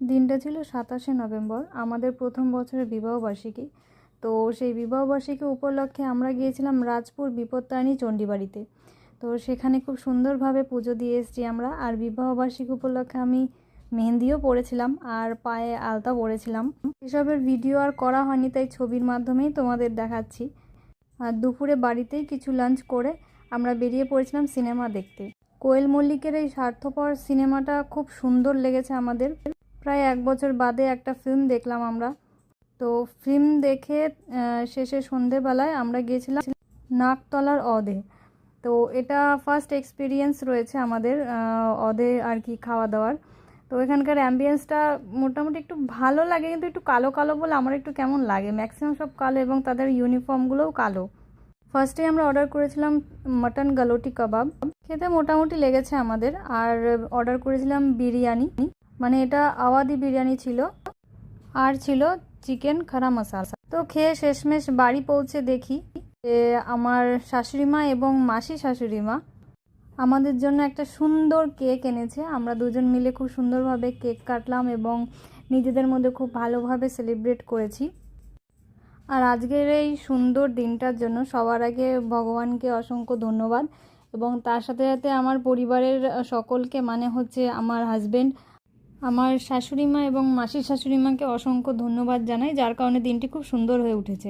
দিনটা ছিল ২৭শে নভেম্বর, আমাদের প্রথম বছরের বিবাহবার্ষিকী। তো সেই বিবাহবার্ষিকী উপলক্ষে আমরা গিয়েছিলাম রাজপুর বিপত্তারিণী চণ্ডীবাড়িতে। তো সেখানে খুব সুন্দরভাবে পুজো দিয়ে এসেছি আমরা। আর বিবাহবার্ষিকী উপলক্ষে আমি মেহেন্দিও পরেছিলাম আর পায়ে আলতা পরেছিলাম। এসবের ভিডিও আর করা হয়নি, তাই ছবির মাধ্যমেই তোমাদের দেখাচ্ছি। আর দুপুরে বাড়িতেই কিছু লাঞ্চ করে আমরা বেরিয়ে পড়েছিলাম সিনেমা দেখতে। কোয়েল মল্লিকের এই স্বার্থপর সিনেমাটা খুব সুন্দর লেগেছে আমাদের। প্রায় 1 বছর বাদে একটা ফিল্ম দেখলাম আমরা। তো ফিল্ম দেখে শেষে সন্ধেবেলায় আমরা গিয়েছিলাম নাকতলার অদে। তো এটা ফার্স্ট এক্সপিরিয়েন্স রয়েছে আমাদের অদে আর কি খাওয়া দাওয়ার। তো এখানকার অ্যাম্বিয়েন্সটা মোটামুটি একটু ভালো লাগে, কিন্তু একটু কালো কালো বলে আমার একটু কেমন লাগে। ম্যাক্সিমাম সব কালো এবং তাদের ইউনিফর্মগুলোও কালো। ফার্স্টে আমরা অর্ডার করেছিলাম মাটন গালোটি কাবাব, খেতে মোটামুটি লেগেছে আমাদের। আর অর্ডার করেছিলাম বিরিয়ানি, মানে এটা আওয়াদি বিরিয়ানি ছিল, আর ছিল চিকেন খারা মশালা। তো খেয়ে শেষমেশ বাড়ি পৌঁছে দেখি যে আমার শাশুড়িমা এবং মাসি শাশুড়িমা আমাদের জন্য একটা সুন্দর কেক এনেছে। আমরা দুজন মিলে খুব সুন্দরভাবে কেক কাটলাম এবং নিজেদের মধ্যে খুব ভালোভাবে সেলিব্রেট করেছি। আর আজকের এই সুন্দর দিনটার জন্য সবার আগে ভগবানকে অসংখ্য ধন্যবাদ, এবং তার সাথে সাথে আমার পরিবারের সকলকে, মানে হচ্ছে আমার হাজবেন্ড, আমার শাশুড়িমা এবং মাসির শাশুড়িমাকে অসংখ্য ধন্যবাদ জানাই, যার কারণে দিনটি খুব সুন্দর হয়ে উঠেছে।